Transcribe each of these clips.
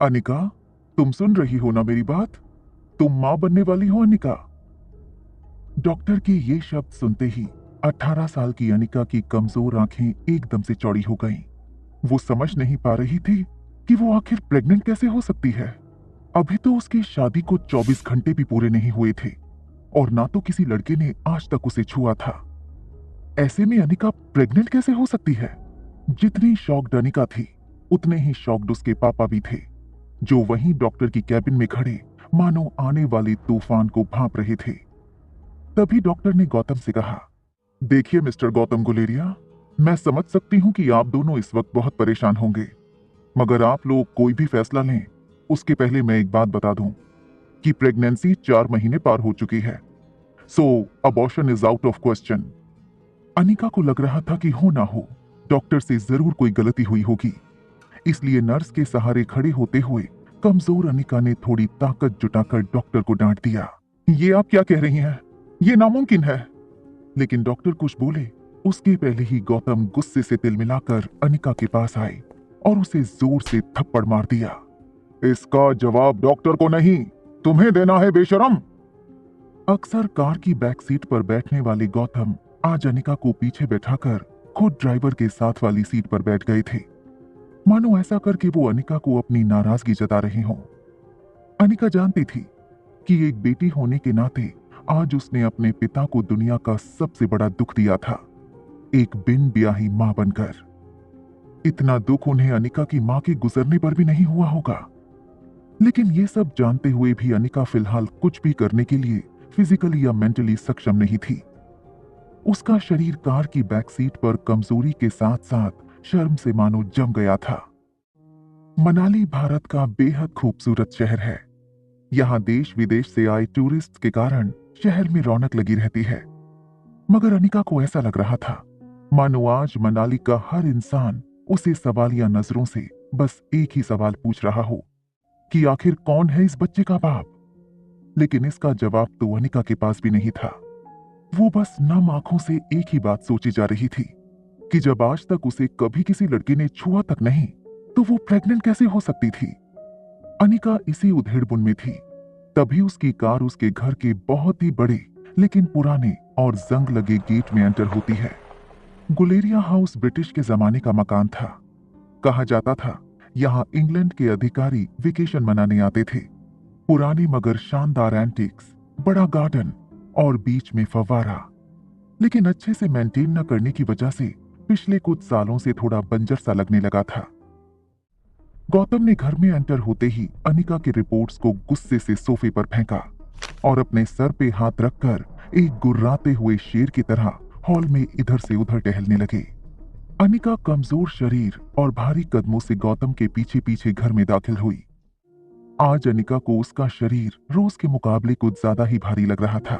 अनिका, तुम सुन रही हो ना मेरी बात? तुम मां बनने वाली हो अनिका। डॉक्टर के ये शब्द सुनते ही 18 साल की अनिका की कमजोर आंखें एकदम से चौड़ी हो गईं। वो समझ नहीं पा रही थी कि वो आखिर प्रेग्नेंट कैसे हो सकती है। अभी तो उसकी शादी को 24 घंटे भी पूरे नहीं हुए थे और ना तो किसी लड़के ने आज तक उसे छुआ था। ऐसे में अनिका प्रेग्नेंट कैसे हो सकती है? जितनी शॉक्ड अनिका थी, उतने ही शॉक्ड उसके पापा भी थे, जो वहीं डॉक्टर की कैबिन में खड़े मानो आने वाले तूफान को भांप रहे थे। तभी डॉक्टर ने गौतम से कहा, देखिए मिस्टर गौतम गुलेरिया, मैं समझ सकती हूँ कि आप दोनों इस वक्त बहुत परेशान होंगे, मगर आप लोग कोई भी फैसला लें उसके पहले मैं एक बात बता दूं कि प्रेगनेंसी 4 महीने पार हो चुकी है, so abortion is out of question. Anika को लग रहा था कि हो ना हो डॉक्टर से जरूर कोई गलती हुई होगी, इसलिए नर्स के सहारे खड़े होते हुए कमजोर अनिका ने थोड़ी ताकत जुटाकर डॉक्टर को डांट दिया, ये आप क्या कह रही हैं? ये नामुमकिन है। लेकिन डॉक्टर कुछ बोले उसके पहले ही गौतम गुस्से से तिलमिलाकर अनिका के पास आए और उसे जोर से थप्पड़ मार दिया। इसका जवाब डॉक्टर को नहीं, तुम्हें देना है बेशरम। अक्सर कार की बैक सीट पर बैठने वाले गौतम आज अनिका को पीछे बैठाकर खुद ड्राइवर के साथ वाली सीट पर बैठ गए थे, मानो ऐसा करके वो अनिका को अपनी नाराजगी जता रहे हों। अनिका जानती थी कि एक बेटी होने के नाते आज उसने अपने पिता को दुनिया का सबसे बड़ा दुख दिया था, एक बिन ब्याही मां बनकर। इतना दुख उन्हें अनिका की मां के गुजरने पर भी नहीं हुआ होगा। लेकिन ये सब जानते हुए भी अनिका फिलहाल कुछ भी करने के लिए फिजिकली या मेंटली सक्षम नहीं थी। उसका शरीर कार की बैक सीट पर कमजोरी के साथ साथ शर्म से मानो जम गया था। मनाली भारत का बेहद खूबसूरत शहर है। यहाँ देश विदेश से आए टूरिस्ट के कारण शहर में रौनक लगी रहती है, मगर अनिका को ऐसा लग रहा था मानो आज मनाली का हर इंसान उसे सवालिया नजरों से बस एक ही सवाल पूछ रहा हो कि आखिर कौन है इस बच्चे का बाप। लेकिन इसका जवाब तो अनिका के पास भी नहीं था। वो बस नम आंखों से एक ही बात सोची जा रही थी कि जब आज तक उसे कभी किसी लड़के ने छुआ तक नहीं, तो वो प्रेग्नेंट कैसे हो सकती थी। अनिका इसी उधेड़बुन में थी, तभी उसकी कार उसके घर के बहुत ही बड़े लेकिन पुराने और जंग लगे गेट में एंटर होती है। गुलेरिया हाउस ब्रिटिश के जमाने का मकान था। कहा जाता था यहाँ इंग्लैंड के अधिकारी वेकेशन मनाने आते थे। पुराने मगर शानदार एंटिक्स, बड़ा गार्डन और बीच में फव्वारा, लेकिन अच्छे से मेंटेन न करने की वजह से पिछले कुछ सालों से थोड़ा बंजर सा लगने लगा था। गौतम ने घर में एंटर होते ही अनिका के रिपोर्ट्स को गुस्से से सोफे पर फेंका और अपने सर पे हाथ रखकर एक गुर्राते हुए शेर की तरह हॉल में इधर से उधर टहलने लगे। अनिका कमजोर शरीर और भारी कदमों से गौतम के पीछे पीछे घर में दाखिल हुई। आज अनिका को उसका शरीर रोज के मुकाबले कुछ ज्यादा ही भारी लग रहा था।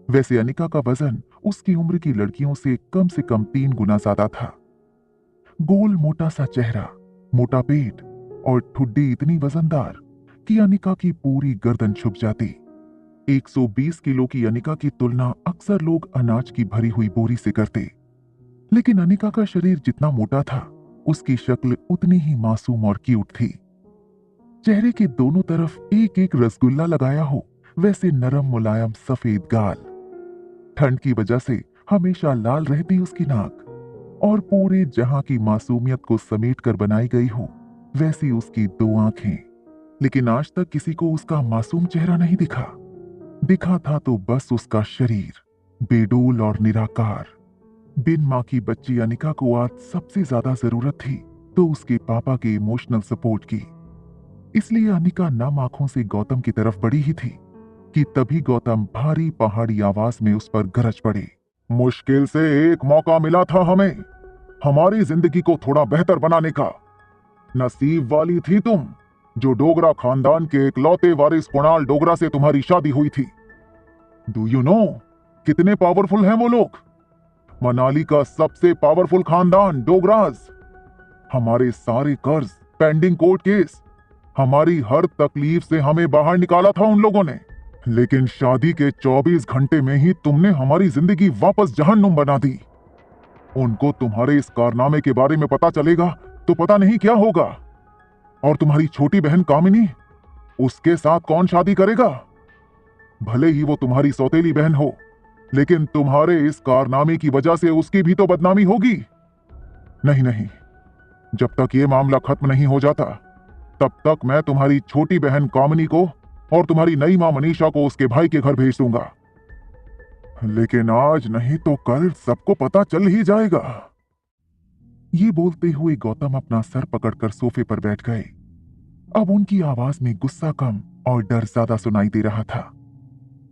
वैसे अनिका का वजन उसकी उम्र की लड़कियों से कम 3 गुना ज्यादा था। गोल मोटा सा चेहरा, मोटा पेट और ठुड्डी इतनी वजनदार कि अनिका की पूरी गर्दन छुप जाती। 120 किलो की अनिका की तुलना अक्सर लोग अनाज की भरी हुई बोरी से करते, लेकिन अनिका का शरीर जितना मोटा था, उसकी शक्ल उतनी ही मासूम और क्यूट थी। चेहरे के दोनों तरफ एक एक रसगुल्ला लगाया हो वैसे नरम मुलायम सफेद गाल, ठंड की वजह से हमेशा लाल रहती उसकी नाक, और पूरे जहां की मासूमियत को समेट कर बनाई गई हो वैसी उसकी 2 आंखें। लेकिन आज तक किसी को उसका मासूम चेहरा नहीं दिखा। दिखा था तो बस उसका शरीर, बेडोल और निराकार। बिन मां की बच्ची अनिका को आज सबसे ज्यादा जरूरत थी तो उसके पापा के इमोशनल सपोर्ट की। इसलिए अनिका नम आंखों से गौतम की तरफ बढ़ी ही थी कि तभी गौतम भारी पहाड़ी आवाज में उस पर गरज पड़े। मुश्किल से एक मौका मिला था हमें हमारी जिंदगी को थोड़ा बेहतर बनाने का। नसीब वाली थी तुम जो डोगरा खानदान के इकलौते वारिस कुणाल डोगरा से तुम्हारी शादी हुई थी। डू यू नो कितने पावरफुल हैं वो लोग? मनाली का सबसे पावरफुल खानदान डोगराज। हमारे सारे कर्ज, पेंडिंग कोर्ट केस, हमारी हर तकलीफ से हमें बाहर निकाला था उन लोगों ने। लेकिन शादी के 24 घंटे में ही तुमने हमारी जिंदगी वापस जहन्नुम बना दी। उनको तुम्हारे इस कारनामे के बारे में पता चलेगा तो पता नहीं क्या होगा। और तुम्हारी छोटी बहन कामिनी, उसके साथ कौन शादी करेगा? भले ही वो तुम्हारी सौतेली बहन हो, लेकिन तुम्हारे इस कारनामे की वजह से उसकी भी तो बदनामी होगी। नहीं नहीं, जब तक ये मामला खत्म नहीं हो जाता, तब तक मैं तुम्हारी छोटी बहन कामिनी को और तुम्हारी नई मां मनीषा को उसके भाई के घर भेज दूंगा। लेकिन आज नहीं तो कल सबको पता चल ही जाएगा। ये बोलते हुए गौतम अपना सर पकड़कर सोफे पर बैठ गए। अब उनकी आवाज में गुस्सा कम और डर ज्यादा सुनाई दे रहा था,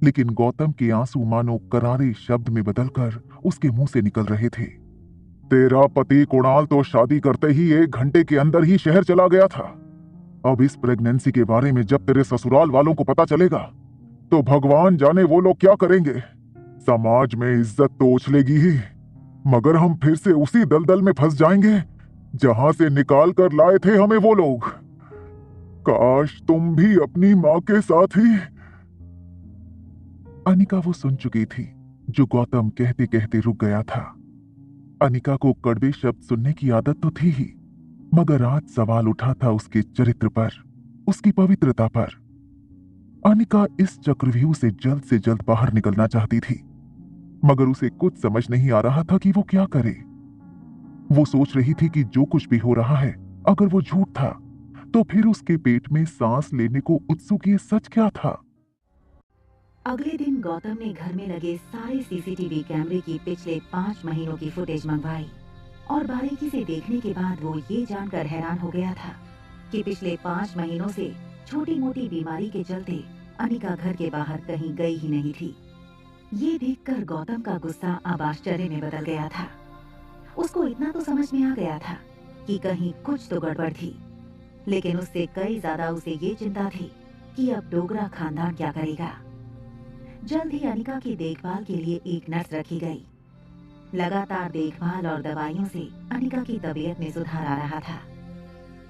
लेकिन गौतम के आंसू मानो करारे शब्द में बदलकर उसके मुंह से निकल रहे थे। तेरा पति कुणाल तो शादी करते ही 1 घंटे के अंदर ही शहर चला गया था। अब इस प्रेगनेंसी के बारे में जब तेरे ससुराल वालों को पता चलेगा, तो भगवान जाने वो लोग क्या करेंगे। समाज में इज्जत तो उछलेगी ही, मगर हम फिर से उसी दलदल में फंस जाएंगे जहां से निकाल कर लाए थे हमें वो लोग। काश तुम भी अपनी मां के साथ ही। अनिका वो सुन चुकी थी जो गौतम कहते कहते रुक गया था। अनिका को कड़वे शब्द सुनने की आदत तो थी ही, मगर आज सवाल उठा था उसके चरित्र पर, उसकी पवित्रता पर। अनिका इस चक्रव्यूह से जल्द बाहर निकलना चाहती थी, मगर उसे कुछ समझ नहीं आ रहा था कि वो क्या करे। वो सोच रही थी कि जो कुछ भी हो रहा है, अगर वो झूठ था, तो फिर उसके पेट में सांस लेने को उत्सुक ये सच क्या था? अगले दिन गौतम ने घर में लगे सारे सीसीटीवी कैमरे की पिछले 5 महीनों की फुटेज मंगवाई और बारीकी से देखने के बाद वो ये जानकर हैरान हो गया था कि पिछले 5 महीनों से छोटी मोटी बीमारी के चलते अनिका घर के बाहर कहीं गई ही नहीं थी। ये देखकर गौतम का गुस्सा अब आश्चर्य में बदल गया था। उसको इतना तो समझ में आ गया था कि कहीं कुछ तो गड़बड़ थी, लेकिन उससे कई ज्यादा उसे ये चिंता थी कि अब डोगरा खानदान क्या करेगा। जल्द ही अनिका की देखभाल के लिए एक नर्स रखी गई। लगातार देखभाल और दवाइयों से अनिका की तबीयत में सुधार आ रहा था,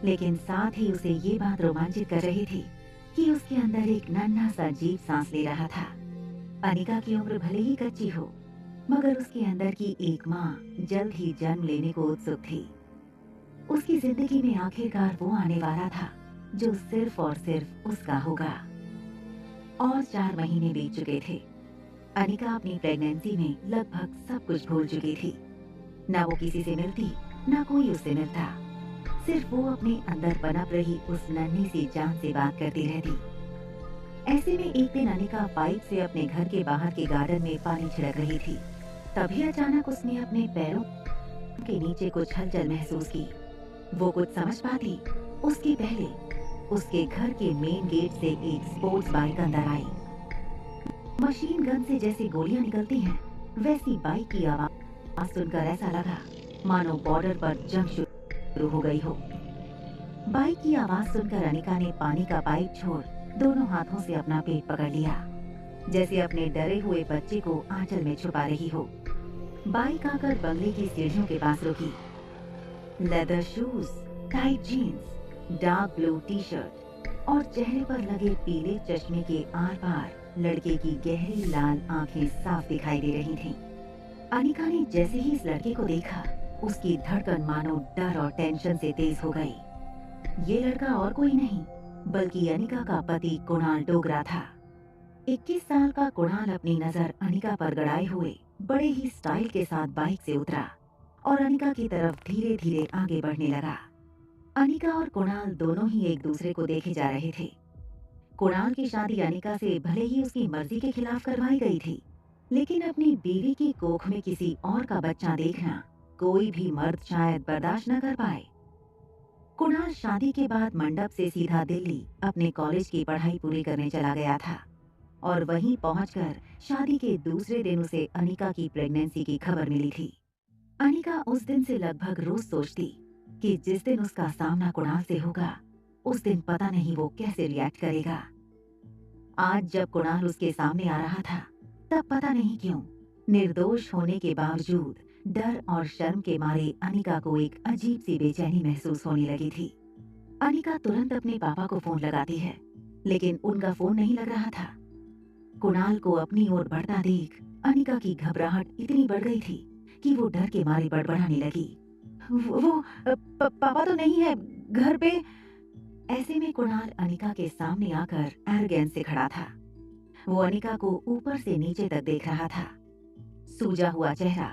लेकिन साथ ही उसे ये बात रोमांचित कर रही थी कि उसके अंदर एक नन्हा सा जीव सांस ले रहा था। अनिका की उम्र भले ही कच्ची हो, मगर उसके अंदर की एक माँ जल्द ही जन्म लेने को उत्सुक थी। उसकी जिंदगी में आखिरकार वो आने वाला था जो सिर्फ और सिर्फ उसका होगा। और 4 महीने बीत चुके थे। अनिका अपनी प्रेगनेंसी में लगभग सब कुछ भूल चुकी थी। ना वो किसी से मिलती, ना कोई उससे मिलता। सिर्फ वो अपने अंदर पनप रही उस नन्ही सी जान से बात करती रहती। ऐसे में एक दिन अनिका पाइप से अपने घर के बाहर के गार्डन में पानी छिड़क रही थी। तभी अचानक उसने अपने पैरों के नीचे कुछ हलचल महसूस की। वो कुछ समझ पाती उसके पहले उसके घर के मेन गेट से एक स्पोर्ट्स बाइक अंदर आई। मशीन गन से जैसे गोलियां निकलती हैं, वैसी बाइक की आवाज सुनकर ऐसा लगा मानो बॉर्डर पर जंग शुरू हो गई हो। बाइक की आवाज सुनकर अनिका ने पानी का पाइप छोड़ दोनों हाथों से अपना पेट पकड़ लिया, जैसे अपने डरे हुए बच्चे को आंचल में छुपा रही हो। बाइक आकर बंगले की सीढ़ियों के पास रुकी। Leather shoes, tight jeans, dark blue T shirt और चेहरे पर लगे पीले चश्मे के आर पार लड़के की गहरी लाल आंखें साफ दिखाई दे रही थीं। अनिका ने जैसे ही इस लड़के को देखा, उसकी धड़कन मानो डर और टेंशन से तेज हो गई। ये लड़का और कोई नहीं बल्कि अनिका का पति कुणाल डोगरा था। 21 साल का कुणाल अपनी नजर अनिका पर गड़ाए हुए बड़े ही स्टाइल के साथ बाइक से उतरा और अनिका की तरफ धीरे धीरे आगे बढ़ने लगा। अनिका और कुणाल दोनों ही एक दूसरे को देखे जा रहे थे। कुणाल की शादी अनिका से भले ही उसकी मर्जी के खिलाफ करवाई गई थी, लेकिन अपनी बीवी की कोख में किसी और का बच्चा देखना कोई भी मर्द शायद बर्दाश्त न कर पाए। कुणाल शादी के बाद मंडप से सीधा दिल्ली अपने कॉलेज की पढ़ाई पूरी करने चला गया था और वहीं पहुंचकर शादी के दूसरे दिन उसे अनिका की प्रेगनेंसी की खबर मिली थी। अनिका उस दिन से लगभग रोज सोचती कि जिस दिन उसका सामना कुणाल से होगा, उस दिन पता नहीं वो कैसे रिएक्ट करेगा। आज जब कुणाल उसके सामने आ रहा था, तब पता नहीं क्यों निर्दोष होने के बावजूद डर और शर्म के मारे अनिका को एक अजीब सी बेचैनी महसूस होने लगी थी। अनिका तुरंत अपने पापा को फोन लगाती है, लेकिन उनका फोन नहीं लग रहा था। कुणाल को अपनी ओर बढ़ता देख अनिका की घबराहट इतनी बढ़ गई थी कि वो डर के मारे बड़बड़ाने लगी। वो पापा तो नहीं है घर पे। ऐसे में कुणाल अनिका के सामने आकर एरोगेंस से खड़ा था। वो अनिका को ऊपर से नीचे तक देख रहा था। सूजा हुआ चेहरा,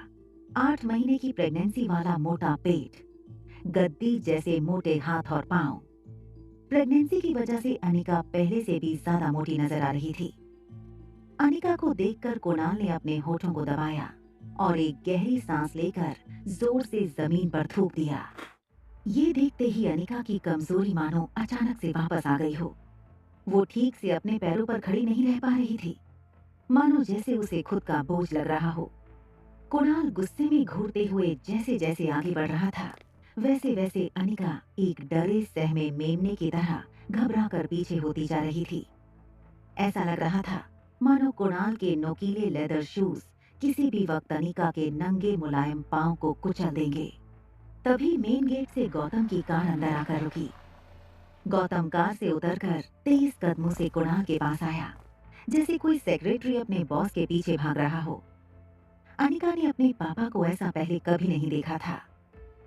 8 महीने की प्रेगनेंसी वाला मोटा पेट, गद्दी जैसे मोटे हाथ और पांव। प्रेगनेंसी की वजह से अनिका पहले से भी ज्यादा मोटी नजर आ रही थी। अनिका को देखकर कुणाल ने अपने होठों को दबाया और एक गहरी सांस लेकर जोर से जमीन पर थूक दिया। ये देखते ही अनिका की कमजोरी मानो अचानक से वापस आ गई हो। वो ठीक से अपने पैरों पर खड़ी नहीं रह पा रही थी, मानो जैसे उसे खुद का बोझ लग रहा हो। कुणाल गुस्से में घूरते हुए जैसे जैसे आगे बढ़ रहा था, वैसे वैसे अनिका एक डरे सहमे मेमने की तरह घबरा कर पीछे होती जा रही थी। ऐसा लग रहा था मानो कुणाल के नोकीले लेदर शूज किसी भी वक्त अनिका के नंगे मुलायम पांव को कुचल देंगे। तभी मेन गेट से गौतम की कार अंदर आकर रुकी। गौतम कार से उतरकर तेज कदमों से कुणाल के पास आया, जैसे कोई सेक्रेटरी अपने बॉस के पीछे भाग रहा हो। अनिका ने अपने पापा को ऐसा पहले कभी नहीं देखा था।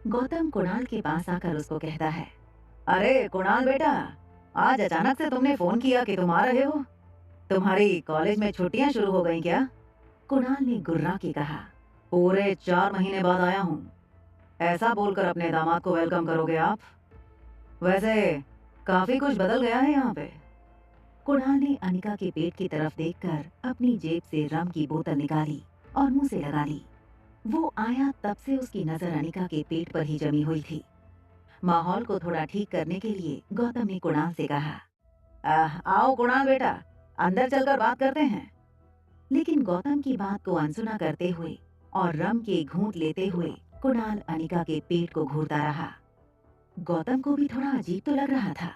गौतम कुणाल के पास आकर उसको कहता है, अरे कुणाल बेटा, आज अचानक से तुमने फोन किया कि तुम आ रहे हो। तुम्हारी कॉलेज में छुट्टियां शुरू हो गई क्या? कुणाल ने गुर्रा के कहा, पूरे 4 महीने बाद आया हूँ। ऐसा बोलकर अपने दामाद को वेलकम करोगे आप? वैसे काफी कुछ बदल गया है यहाँ पे। कुणाल ने अनिका के पेट की तरफ देखकर अपनी जेब से रम की बोतल निकाली और मुंह से लगा ली। वो आया तब से उसकी नजर अनिका के पेट पर ही जमी हुई थी। माहौल को थोड़ा ठीक करने के लिए गौतम ने कुणाल से कहा, आओ कुणाल बेटा, अंदर चलकर बात करते हैं। लेकिन गौतम की बात को अनसुना करते हुए और रम के घूंट लेते हुए कुणाल अनिका के पेट को घूरता रहा। गौतम को भी थोड़ा अजीब तो लग रहा था,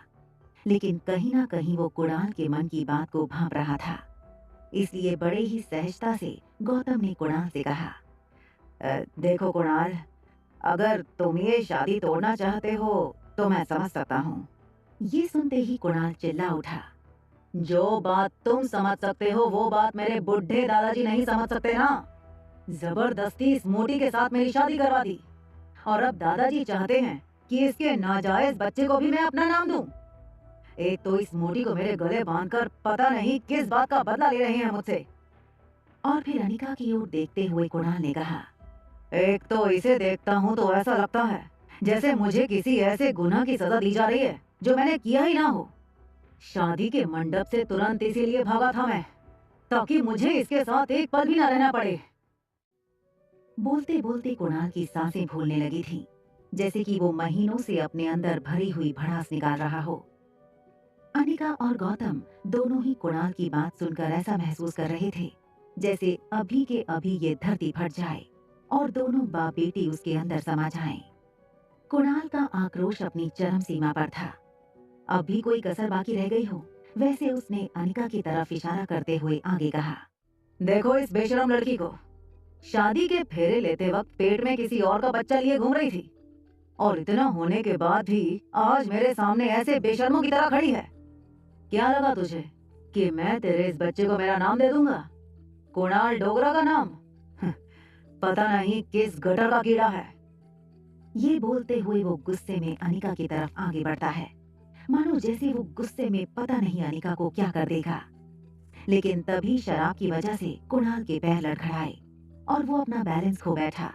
लेकिन कहीं ना कहीं वो कुणाल के मन की बात को भांप रहा था। इसलिए बड़े ही सहजता से गौतम ने कुणाल से कहा, देखो कुणाल, अगर तुम ये शादी तोड़ना चाहते हो तो मैं समझ सकता हूँ। ये सुनते ही कुणाल चिल्ला उठा, जो बात तुम समझ सकते हो वो बात मेरे बुढ़े दादाजी नहीं समझ सकते ना। जबरदस्ती इस मोटी के साथ मेरी शादी करवा दी और अब दादाजी चाहते हैं कि इसके नाजायज बच्चे को भी मैं अपना नाम दूं। एक तो इस मोटी को मेरे गले बांधकर पता नहीं किस बात का बदला ले रहे हैं मुझसे। और फिर अनिका की ओर देखते हुए कुणाल ने कहा, एक तो इसे देखता हूँ तो ऐसा लगता है जैसे मुझे किसी ऐसे गुनाह की सजा दी जा रही है जो मैंने किया ही ना हो। शादी के मंडप से तुरंत इसीलिए भागा था मैं, ताकि मुझे इसके साथ एक पल भी न रहना पड़े। बोलते बोलते कुणाल की सांसें फूलने लगी थीं, जैसे कि वो महीनों से अपने अंदर भरी हुई भड़ास निकाल रहा हो। अनिका और गौतम दोनों ही कुणाल की बात सुनकर ऐसा महसूस कर रहे थे जैसे अभी के अभी ये धरती फट जाए और दोनों बाप बेटी उसके अंदर समा जाएं। कुणाल का आक्रोश अपनी चरम सीमा पर था। अब भी कोई कसर बाकी रह गई हो, वैसे उसने अनिका की तरफ इशारा करते हुए आगे कहा, देखो इस बेशरम लड़की को, शादी के फेरे लेते वक्त पेट में किसी और का बच्चा लिए घूम रही थी और इतना होने के बाद भी आज मेरे सामने ऐसे बेशर्मों की तरह खड़ी है। क्या लगा तुझे कि मैं तेरे इस बच्चे को मेरा नाम दे दूंगा? कुणाल डोगरा का नाम? पता नहीं किस गटर का कीड़ा है। ये बोलते हुए वो गुस्से में अनिका की तरफ आगे बढ़ता है, मानो जैसे वो गुस्से में पता नहीं अनिका को क्या कर देगा। लेकिन तभी शराब की वजह से कुणाल के पैर लड़खड़ाए और वो अपना बैलेंस खो बैठा।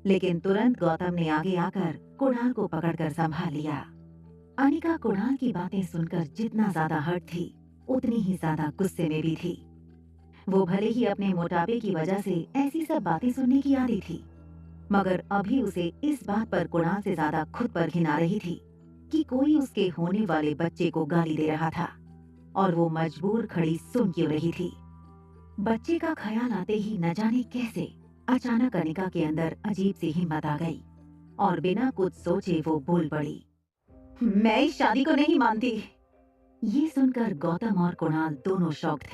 लेकिन तुरंत गौतम ने आगे आकर कुणाल को पकड़कर संभाल लिया। अनिका कुणाल की बातें सुनकर जितना ज्यादा हर्ट थी, उतनी ही ज्यादा गुस्से में भी थी। वो भले ही अपने मोटापे की वजह से ऐसी सब बातें सुनने की आदी थी, मगर अभी उसे इस बात पर कुणाल से ज्यादा खुद पर घिन आ रही थी कि कोई उसके होने वाले बच्चे को गाली दे रहा था और वो मजबूर खड़ी सुन क्यों रही थी। बच्चे का ख्याल आते ही न जाने कैसे अचानक अनिका के अंदर अजीब सी हिम्मत आ गई और बिना कुछ सोचे वो बोल पड़ी, मैं इस शादी को नहीं मानती। ये सुनकर गौतम और कुणाल दोनों शॉक्ड थे।